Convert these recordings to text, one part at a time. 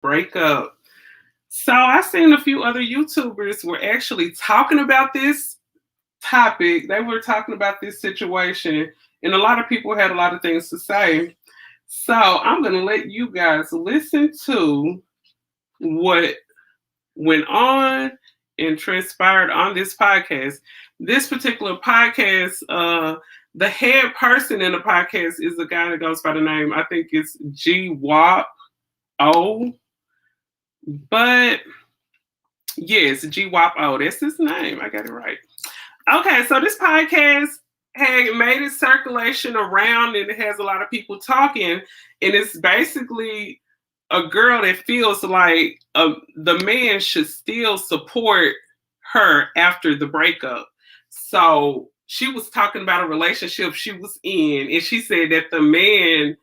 breakup. So I seen a few other YouTubers were actually talking about this topic. They were talking about this situation, and a lot of people had a lot of things to say. So I'm gonna let you guys listen to what went on and transpired on this podcast. This particular podcast, the head person in the podcast is a guy that goes by the name, I think it's G Wop O. But yes, G Wop O. That's his name. I got it right. Okay, so this podcast had made its circulation around and it has a lot of people talking. And it's basically a girl that feels like the man should still support her after the breakup. So she was talking about a relationship she was in, and she said that the man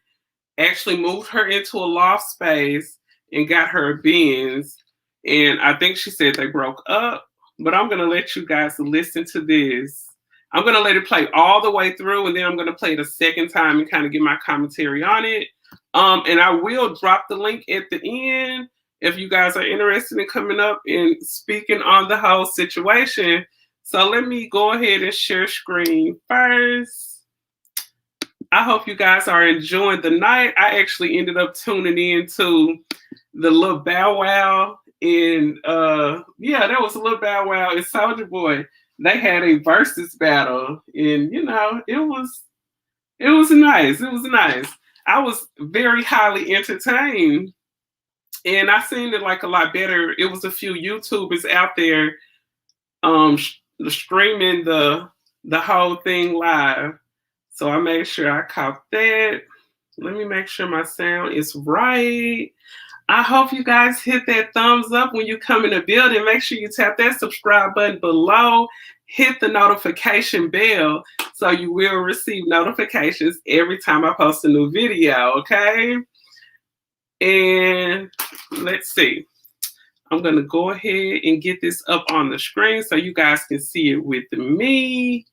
actually moved her into a loft space and got her a Benz. And I think she said they broke up. But I'm going to let you guys listen to this. I'm going to let it play all the way through, and then I'm going to play it a second time and kind of give my commentary on it. And I will drop the link at the end if you guys are interested in coming up and speaking on the whole situation. So let me go ahead and share screen first. I hope you guys are enjoying the night. I actually ended up tuning in to the Lil Bow Wow and that was a Lil Bow Wow and Soulja Boy. They had a versus battle, and it was nice. It was nice. I was very highly entertained, and I seen it like a lot better. It was a few YouTubers out there streaming the whole thing live. So I made sure I caught that. Let me make sure my sound is right. I hope you guys hit that thumbs up when you come in the building. Make sure you tap that subscribe button below. Hit the notification bell so you will receive notifications every time I post a new video, okay? And let's see. I'm going to go ahead and get this up on the screen so you guys can see it with me.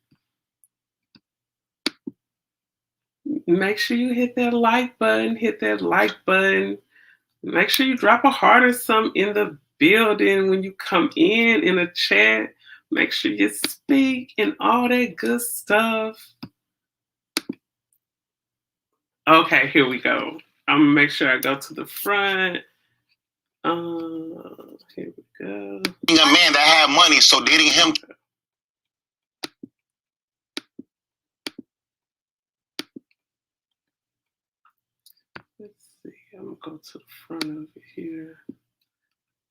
Make sure you hit that like button. Hit that like button. Make sure you drop a heart or something in the building when you come in a chat. Make sure you speak and all that good stuff. Okay, here we go. I'm going to make sure I go to the front. Here we go. A man that had money, so dating him. Let's see. I'm going to go to the front of it here.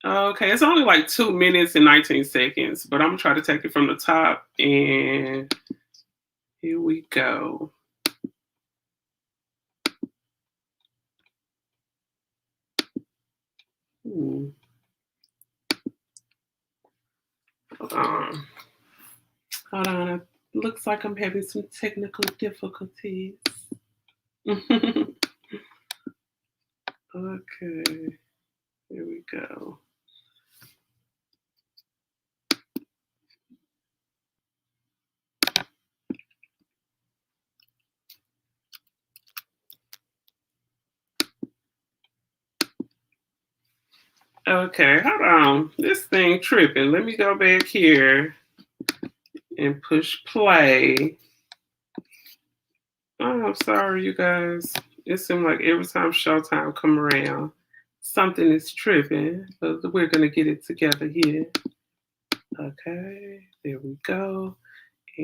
Okay, it's only like 2 minutes and 19 seconds, but I'm going to try to take it from the top. And here we go. Hold on. It looks like I'm having some technical difficulties. Okay. Here we go. Okay, hold on. This thing tripping. Let me go back here and push play. Oh, I'm sorry, you guys. It seems like every time Showtime come around, something is tripping. But we're going to get it together here. Okay, there we go.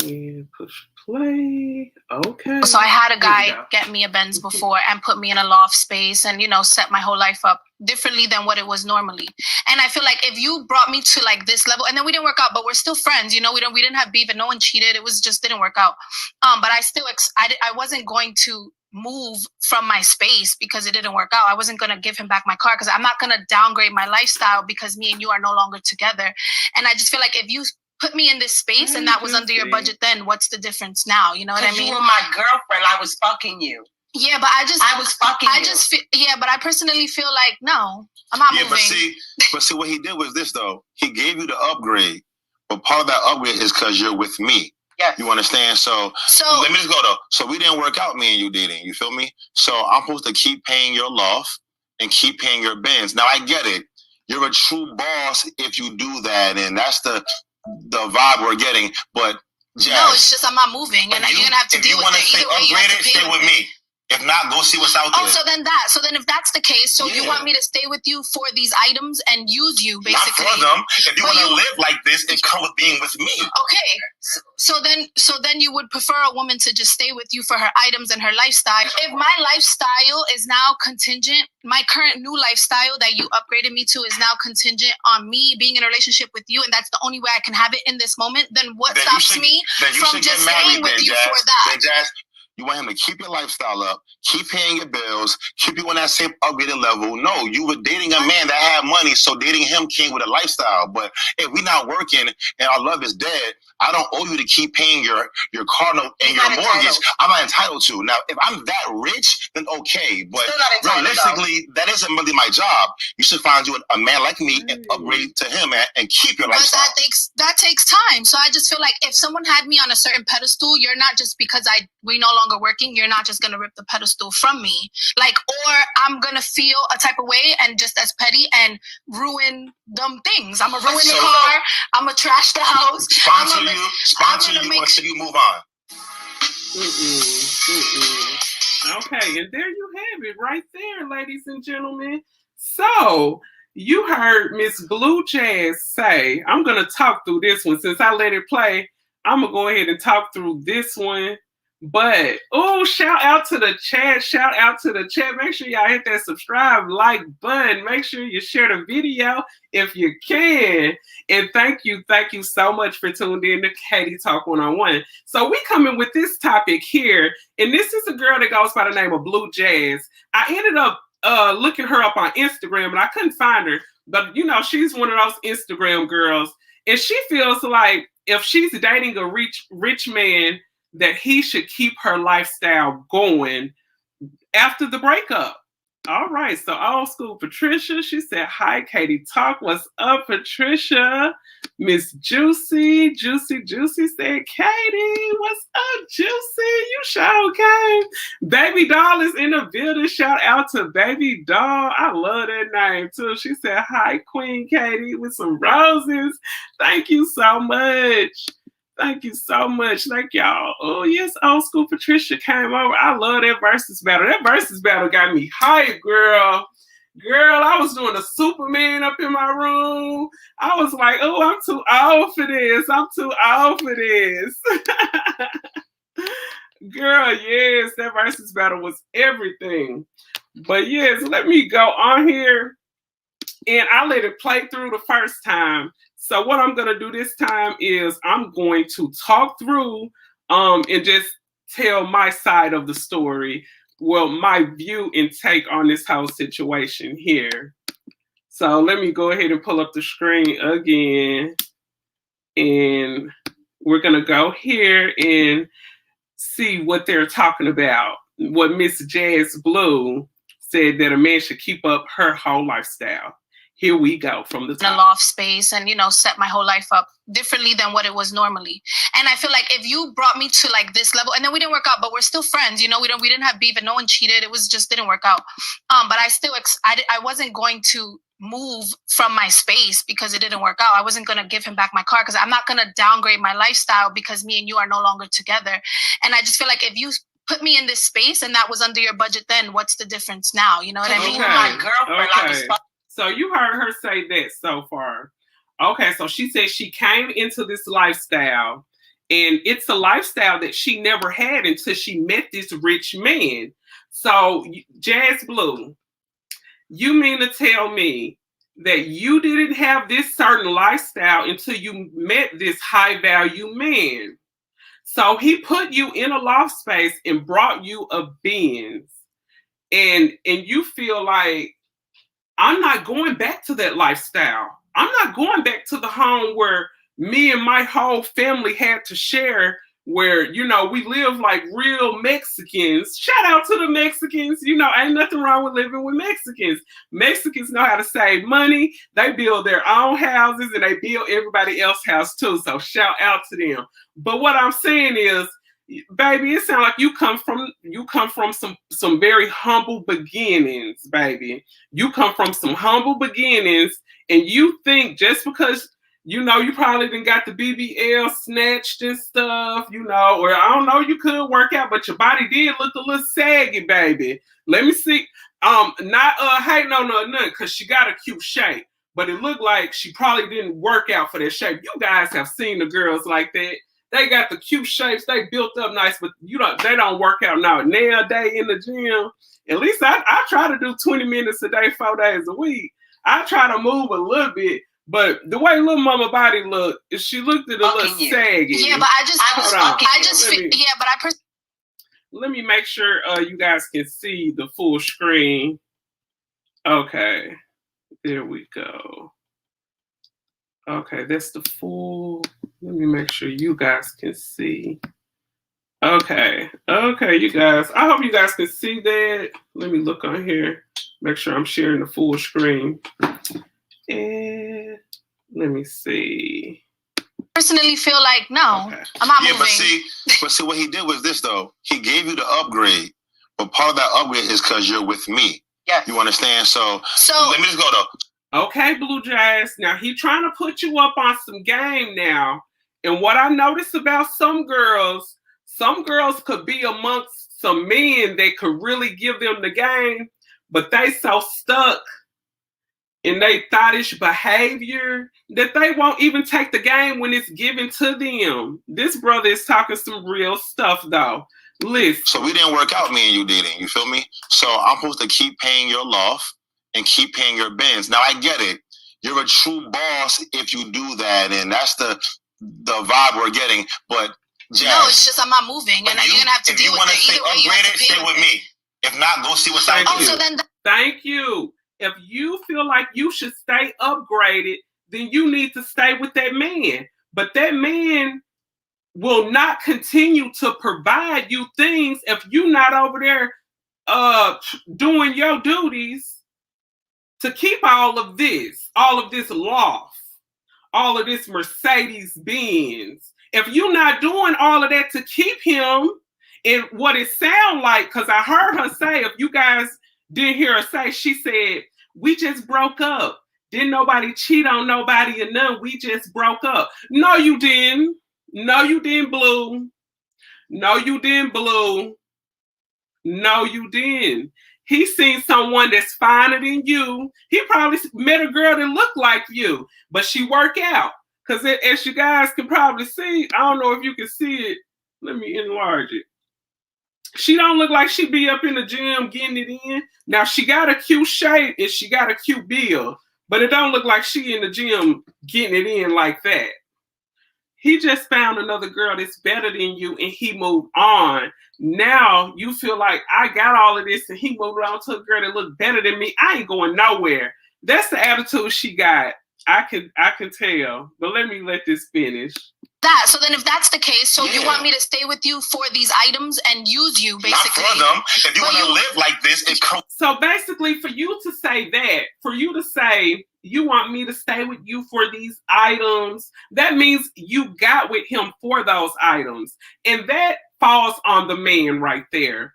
And push play. Okay. So I had a guy get me a Benz before and put me in a loft space and, set my whole life up differently than what it was normally. And I feel like if you brought me to like this level, and then we didn't work out, but we're still friends, we didn't have beef and no one cheated. It was just didn't work out. But I still, I wasn't going to move from my space because it didn't work out. I wasn't going to give him back my car because I'm not going to downgrade my lifestyle because me and you are no longer together. And I just feel like if you put me in this space and that was under your budget, then what's the difference now? You know what I mean? You were my girlfriend. I was fucking you. Yeah, but I was fucking you. But I personally feel like, no, I'm not moving. But see what he did was this, though. He gave you the upgrade. But part of that upgrade is because you're with me. Yes. You understand? So let me just go, though. So we didn't work out, me and you dating. You feel me? So I'm supposed to keep paying your loft. and keep paying your bills. Now I get it. You're a true boss if you do that, and that's the vibe we're getting. But Jazz, no, it's just I'm not moving, and you're gonna have to deal with it. If you want to stay upgraded, stay with me. If not, go see what's out there. Oh, so then if that's the case, so you want me to stay with you for these items and use you, basically. Not for them. If you want to live like this, it comes with being with me. Okay. So then you would prefer a woman to just stay with you for her items and her lifestyle. If my lifestyle is now contingent, my current new lifestyle that you upgraded me to is now contingent on me being in a relationship with you, and that's the only way I can have it in this moment, then what stops me from just staying with you for that? Then Jazz, you want him to keep your lifestyle up, keep paying your bills, keep you on that same upgraded level. No, you were dating a man that had money, so dating him came with a lifestyle. But if we're not working and our love is dead, I don't owe you to keep paying your car note and your mortgage. I'm not entitled to. Now, if I'm that rich, then okay. But realistically, that isn't really my job. You should find you a man like me and upgrade to him and keep your lifestyle. But that takes time. So I just feel like if someone had me on a certain pedestal, you're not just because we no longer working, you're not just gonna rip the pedestal from me. Like, or I'm gonna feel a type of way and just as petty and ruin dumb things. I'm gonna ruin the car. I'm gonna trash the house. Sponsor you until you move on. Okay, and there you have it right there, ladies and gentlemen. So you heard Miss Blue Jazz say, I'm gonna talk through this one. Since I let it play, I'm gonna go ahead and talk through this one. But shout out to the chat. Shout out to the chat. Make sure y'all hit that subscribe, like button. Make sure you share the video if you can. And thank you so much for tuning in to Katie Talk 101. So we coming with this topic here, and this is a girl that goes by the name of Blue Jazz. I ended up looking her up on Instagram, and I couldn't find her. But she's one of those Instagram girls, and she feels like if she's dating a rich man, that he should keep her lifestyle going after the breakup. All right, so old school Patricia, she said, hi, Katie Talk. What's up, Patricia? Miss Juicy said, Katie, what's up, Juicy? You sure came. Baby Doll is in the building. Shout out to Baby Doll. I love that name, too. She said, hi, Queen Katie, with some roses. Thank you so much. Thank you so much. Thank y'all. Oh, yes, old school Patricia came over. I love that versus battle. That versus battle got me hyped, girl. Girl, I was doing a Superman up in my room. I was like, oh, I'm too old for this. I'm too old for this. Girl, yes, that versus battle was everything. But yes, let me go on here. And I let it play through the first time. So what I'm going to do this time is I'm going to talk through and just tell my side of the story. Well, my view and take on this whole situation here. So let me go ahead and pull up the screen again. And we're going to go here and see what they're talking about. What Miss Jazz Blue said that a man should keep up her whole lifestyle. Here we go from the top. In a loft space and, set my whole life up differently than what it was normally. And I feel like if you brought me to like this level, and then we didn't work out, but we're still friends, we didn't have beef and no one cheated. It was just didn't work out. But I wasn't going to move from my space because it didn't work out. I wasn't going to give him back my car because I'm not going to downgrade my lifestyle because me and you are no longer together. And I just feel like if you put me in this space and that was under your budget, then what's the difference now? You know what I mean? My girlfriend, So you heard her say that so far. Okay, so she said she came into this lifestyle, and it's a lifestyle that she never had until she met this rich man. So, Jazz Blue, you mean to tell me that you didn't have this certain lifestyle until you met this high-value man? So he put you in a loft space and brought you a Benz, and you feel like, I'm not going back to that lifestyle. I'm not going back to the home where me and my whole family had to share, where, we live like real Mexicans. Shout out to the Mexicans. Ain't nothing wrong with living with Mexicans. Mexicans know how to save money. They build their own houses and they build everybody else's house too. So shout out to them. But what I'm saying is, baby, it sounds like you come from some very humble beginnings, baby. You come from some humble beginnings, and you think just because you probably didn't got the BBL snatched and stuff, or I don't know, you could work out, but your body did look a little saggy, baby. Let me see. Not hating on her nothing, because she got a cute shape, but it looked like she probably didn't work out for that shape. You guys have seen the girls like that. They got the cute shapes, they built up nice, but they don't work out now. Nail day in the gym. At least I try to do 20 minutes a day, 4 days a week. I try to move a little bit, but the way little mama body looked, she looked at a little saggy. Yeah, but let me make sure you guys can see the full screen. Okay, there we go. Okay, that's the full. Let me make sure you guys can see. Okay, you guys. I hope you guys can see that. Let me look on here. Make sure I'm sharing the full screen. And let me see. Personally feel like, no, okay. I'm not moving. But see what he did was this, though. He gave you the upgrade, but part of that upgrade is because you're with me. Yeah. You understand? So let me just go, though. Okay, Blue Jazz. Now, he trying to put you up on some game now. And what I noticed about some girls could be amongst some men that could really give them the game, but they so stuck in they thottish behavior that they won't even take the game when it's given to them. This brother is talking some real stuff, though. Listen. So we didn't work out, me and you dating. You feel me? So I'm supposed to keep paying your loft and keep paying your bins. Now, I get it. You're a true boss if you do that, and that's the vibe we're getting. But Jazz, no, it's just I'm not moving, and you're gonna have to deal with it. Either way, you have to stay with me. If not, go see what's out there. So then, thank you. If you feel like you should stay upgraded, then you need to stay with that man. But that man will not continue to provide you things if you're not over there doing your duties to keep all of this loft, all of this Mercedes Benz. If you're not doing all of that to keep him, and what it sound like, because I heard her say, if you guys didn't hear her say, she said, we just broke up. Didn't nobody cheat on nobody or none. We just broke up. No, you didn't. No, you didn't, Blue. No, you didn't, Blue. No, you didn't. He seen someone that's finer than you. He probably met a girl that looked like you, but she work out. Because as you guys can probably see, I don't know if you can see it. Let me enlarge it. She don't look like she be up in the gym getting it in. Now, she got a cute shape and she got a cute build, but it don't look like she in the gym getting it in like that. He just found another girl that's better than you and he moved on. Now you feel like I got all of this and he moved on to a girl that looked better than me. I ain't going nowhere. That's the attitude she got. I can tell. But let me let this finish. So then if that's the case, so you want me to stay with you for these items and use you, basically. Not for them. If you want to live like this, it comes. So basically, for you to say that, for you to say you want me to stay with you for these items, that means you got with him for those items. And that falls on the man right there.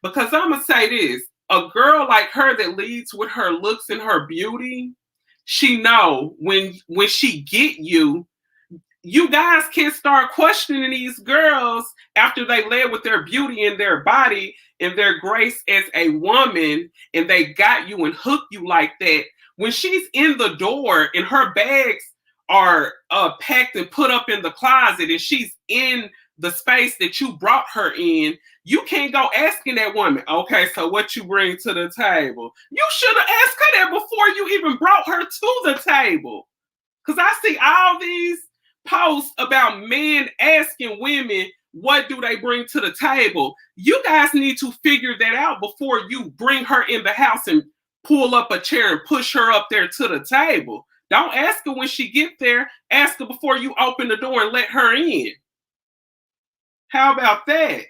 Because I'm going to say this, a girl like her that leads with her looks and her beauty, she know when she get you, you guys can't start questioning these girls after they led with their beauty and their body and their grace as a woman, and they got you and hooked you like that. When she's in the door and her bags are packed and put up in the closet and she's in the space that you brought her in, you can't go asking that woman, okay, so what you bring to the table? You should have asked her that before you even brought her to the table. Because I see all these posts about men asking women what do they bring to the table. You guys need to figure that out before you bring her in the house and pull up a chair and push her up there to the table. Don't ask her when she get there. Ask her before you open the door and let her in. How about that?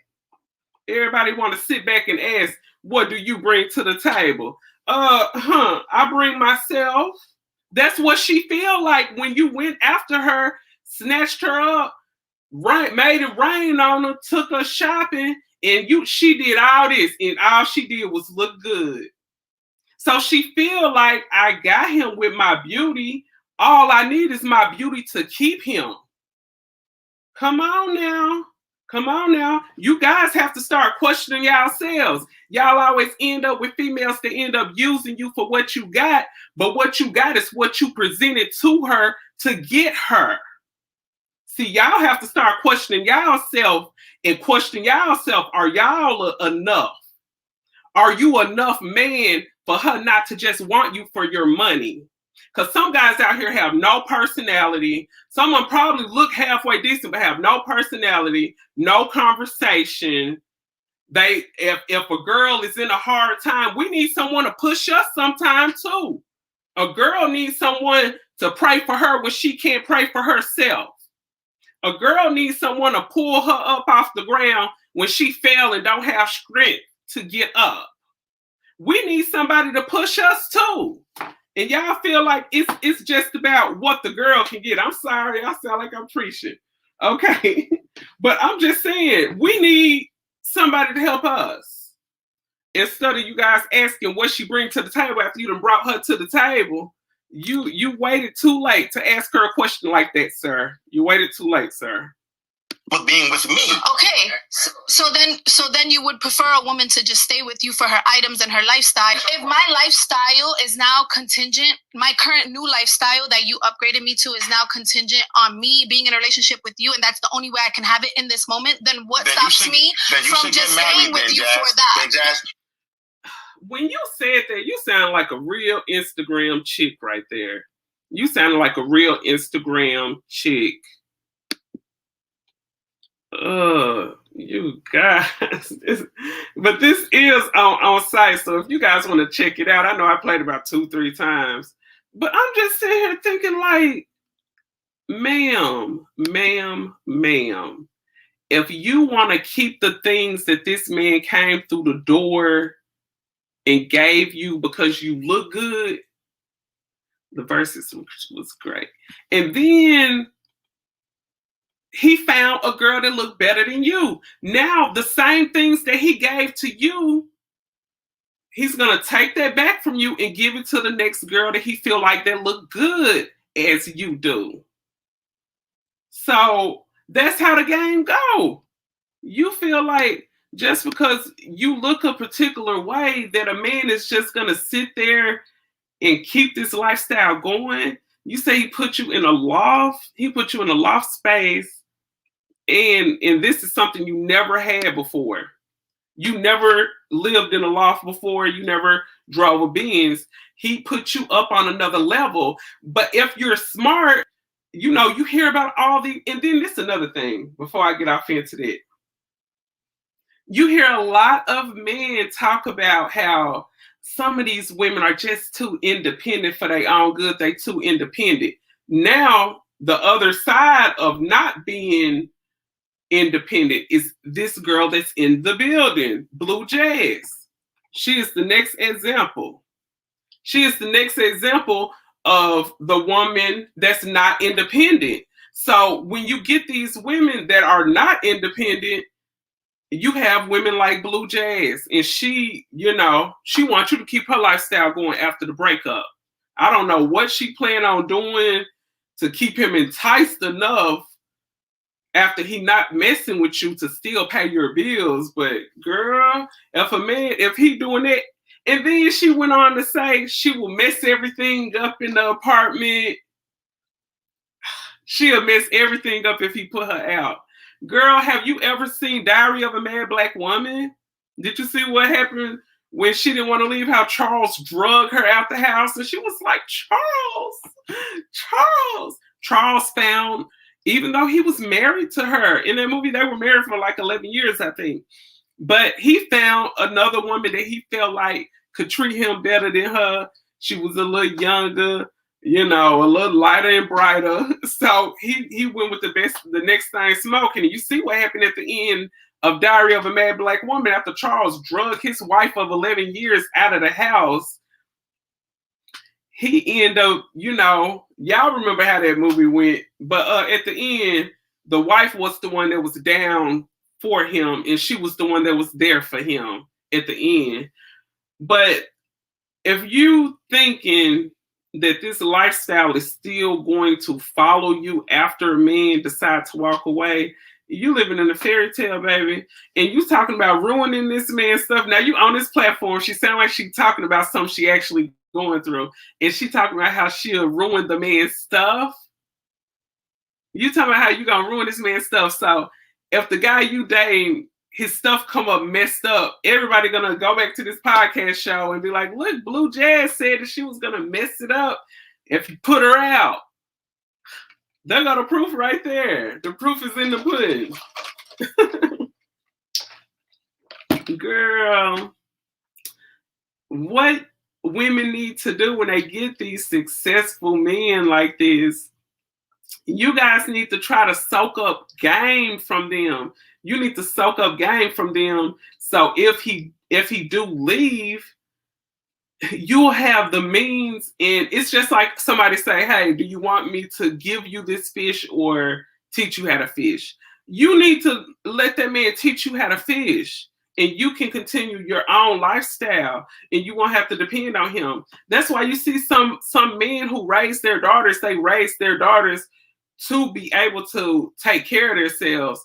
Everybody want to sit back and ask, what do you bring to the table? I bring myself. That's what she feel like when you went after her, snatched her up. right, made it rain on her, took her shopping, and she did all this, and all she did was look good. So she feel like I got him with my beauty. All I need is my beauty to keep him. Come on now. Come on now. You guys have to start questioning yourselves. Y'all always end up with females that end up using you for what you got, but what you got is what you presented to her to get her. See, y'all have to start questioning yourself and question yourself. Are y'all enough? Are you enough man for her not to just want you for your money? Because some guys out here have no personality. Someone probably look halfway decent, but have no personality, no conversation. If a girl is in a hard time, we need someone to push us sometime too. A girl needs someone to pray for her when she can't pray for herself. A girl needs someone to pull her up off the ground when she fell and don't have strength to get up. We need somebody to push us too. And y'all feel like it's just about what the girl can get. I'm sorry, I sound like I'm preaching. Okay. But I'm just saying, we need somebody to help us. Instead of you guys asking what she brings to the table after you done brought her to the table, you waited too late to ask her a question like that, sir. You waited too late, sir. But being with me. Okay, so then you would prefer a woman to just stay with you for her items and her lifestyle. If my lifestyle is now contingent, my current new lifestyle that you upgraded me to is now contingent on me being in a relationship with you, and that's the only way I can have it in this moment, then what stops me from just staying with you for that? When you said that, you sound like a real Instagram chick right there. You sound like a real Instagram chick. You guys. But this is on site, so if you guys want to check it out, I know I played about 2-3 times. But I'm just sitting here thinking like, ma'am, if you want to keep the things that this man came through the door and gave you because you look good, the verses was great. And then he found a girl that looked better than you. Now, the same things that he gave to you, he's going to take that back from you and give it to the next girl that he feel like that look good as you do. So that's how the game go. You feel like just because you look a particular way that a man is just going to sit there and keep this lifestyle going. You say he put you in a loft. He put you in a loft space. And this is something you never had before. You never lived in a loft before. You never drove a Benz. He put you up on another level. But if you're smart, you know, you hear about all the, and then this is another thing before I get off into that. You hear a lot of men talk about how some of these women are just too independent for their own good. They too independent. Now, the other side of not being independent is this girl that's in the building, Blue Jazz. She is the next example. She is the next example of the woman that's not independent. So when you get these women that are not independent, you have women like Blue Jazz, and she, you know, she wants you to keep her lifestyle going after the breakup. I don't know what she planned on doing to keep him enticed enough after he not messing with you to still pay your bills. But girl, if he doing that, and then she went on to say she will mess everything up in the apartment. She'll mess everything up if he put her out. Girl, have you ever seen Diary of a Mad Black Woman? Did you see what happened when she didn't want to leave, how Charles drugged her out the house? And she was like, Charles found, even though he was married to her, in that movie, they were married for like 11 years, I think. But he found another woman that he felt like could treat him better than her. She was a little younger, you know, a little lighter and brighter. So he went with the next thing smoking. And you see what happened at the end of Diary of a Mad Black Woman after Charles drugged his wife of 11 years out of the house. He ended up, you know, y'all remember how that movie went. But at the end, the wife was the one that was down for him, and she was the one that was there for him at the end. But if you thinking that this lifestyle is still going to follow you after a man decides to walk away, you living in a fairy tale, baby. And you talking about ruining this man's stuff. Now you on this platform, she sound like she talking about something she actually going through. And she talking about how she'll ruin the man's stuff. You talking about how you gonna ruin this man's stuff. So if the guy you dating, his stuff come up messed up, everybody gonna go back to this podcast show and be like, look, Blue Jazz said that she was gonna mess it up if you put her out. They got a proof right there. The proof is in the pudding. Girl, what women need to do when they get these successful men like this, you guys need to try to soak up game from them. You need to soak up game from them. So if he do leave, you'll have the means. And it's just like somebody say, hey, do you want me to give you this fish or teach you how to fish? You need to let that man teach you how to fish, and you can continue your own lifestyle, and you won't have to depend on him. That's why you see some men who raise their daughters, they raise their daughters to be able to take care of themselves.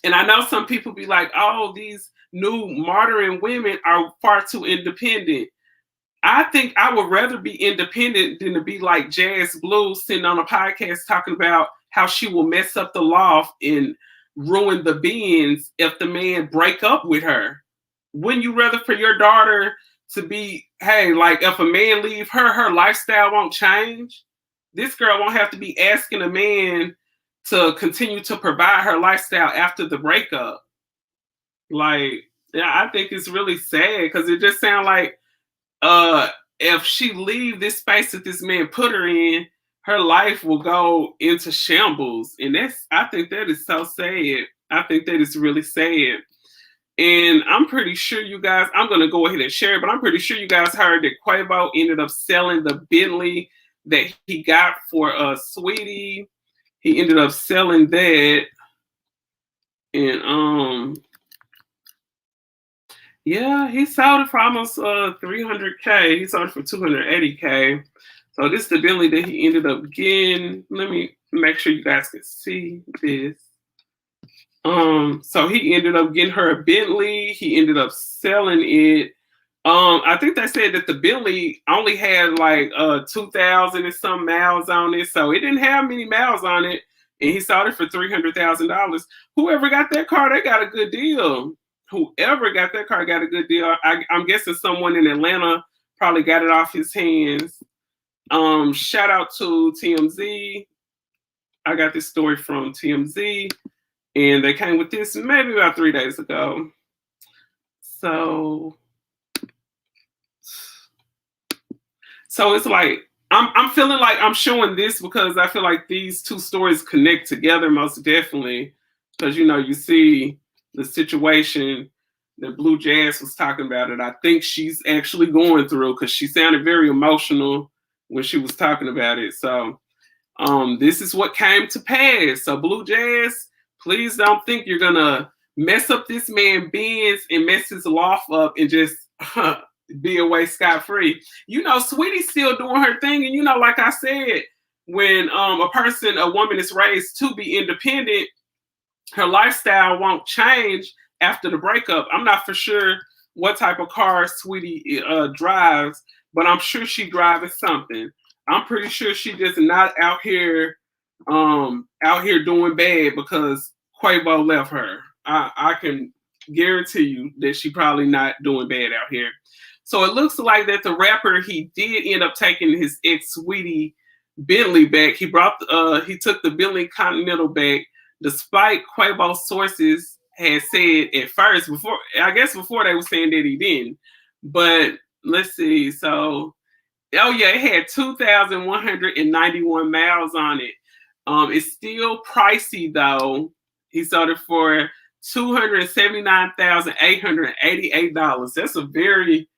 And I know some people be like, oh, these new modern women are far too independent. I think I would rather be independent than to be like Jazz Blue sitting on a podcast talking about how she will mess up the loft and ruin the beans if the man break up with her. Wouldn't you rather for your daughter to be, hey, like if a man leave her, her lifestyle won't change? This girl won't have to be asking a man to continue to provide her lifestyle after the breakup. Like, yeah, I think it's really sad because it just sounds like if she leave this space that this man put her in, her life will go into shambles. And I think that is so sad. I think that is really sad. And I'm pretty sure you guys, I'm going to go ahead and share it, but I'm pretty sure you guys heard that Quavo ended up selling the Bentley that he got for Sweetie. He ended up selling that. And yeah, he sold it for almost $300K. He sold it for $280K. So this is the Bentley that he ended up getting. Let me make sure you guys can see this. So he ended up getting her a Bentley. He ended up selling it. I think they said that the Bentley only had like 2,000 and some miles on it. So it didn't have many miles on it. And he sold it for $300,000. Whoever got that car, they got a good deal. Whoever got that car got a good deal. I'm guessing someone in Atlanta probably got it off his hands. Shout out to TMZ. I got this story from TMZ, and they came with this maybe about 3 days ago. So it's like I'm feeling like I'm showing this because I feel like these two stories connect together most definitely. Because you see the situation that Blue Jazz was talking about, and I think she's actually going through because she sounded very emotional when she was talking about it. So this is what came to pass. So Blue Jazz, please don't think you're gonna mess up this man Benz and mess his loft up and just be away scot-free. Sweetie's still doing her thing, and like I said, when a woman is raised to be independent, her lifestyle won't change after the breakup. I'm not for sure what type of car Sweetie drives, but I'm sure she driving something. I'm pretty sure she just not out here doing bad because Quavo left her. I can guarantee you that she probably not doing bad out here. So it looks like that the rapper, he did end up taking his ex-Sweetie Bentley back. He took the Bentley Continental back, despite Quavo's sources had said at first, before they were saying that he didn't. But let's see. So, it had 2,191 miles on it. It's still pricey though. He sold it for $279,888. That's a very,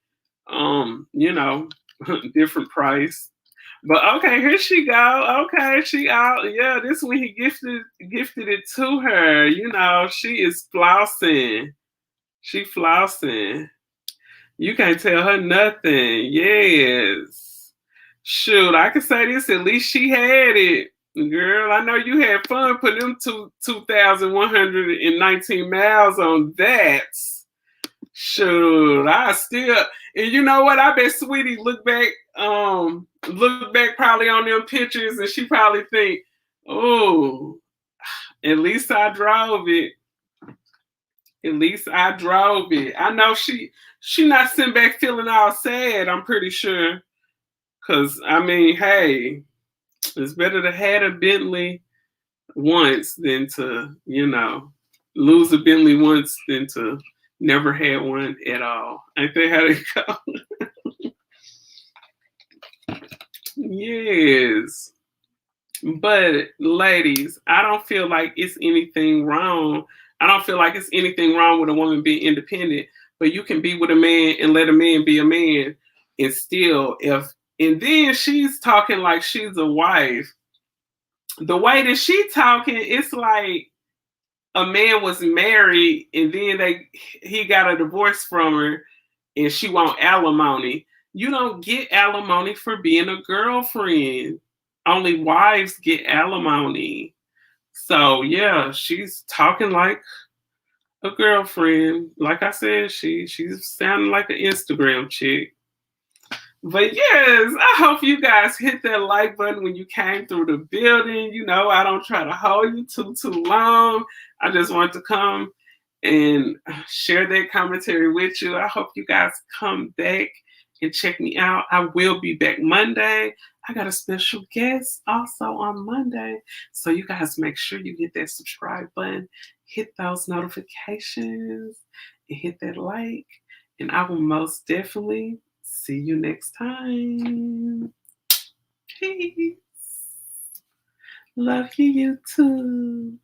different price. But okay, here she go. Okay, she out. Yeah, this when he gifted it to her. You know, she is flossing. She flossing. You can't tell her nothing. Yes. Shoot, I can say this. At least she had it. Girl, I know you had fun putting them 2,119 miles on that. Shoot, I still, and you know what? I bet Sweetie look back probably on them pictures, and she probably think, oh, at least I drove it. At least I drove it. I know she not sitting back feeling all sad. I'm pretty sure, cause I mean, hey, it's better to have a Bentley once than to lose a Bentley once than to never had one at all. Ain't that how they go? Yes. But ladies, I don't feel like it's anything wrong. I don't feel like it's anything wrong with a woman being independent, but you can be with a man and let a man be a man and still and then she's talking like she's a wife. The way that she talking, it's like a man was married and then he got a divorce from her and she want alimony. You don't get alimony for being a girlfriend. Only wives get alimony. So yeah, she's talking like a girlfriend. Like I said, she's sounding like an Instagram chick. But yes, I hope you guys hit that like button when you came through the building. You know, I don't try to hold you too long. I just want to come and share that commentary with you. I hope you guys come back and check me out. I will be back Monday. I got a special guest also on Monday. So you guys make sure you hit that subscribe button, hit those notifications, and hit that like. And I will most definitely see you next time. Peace. Love you too.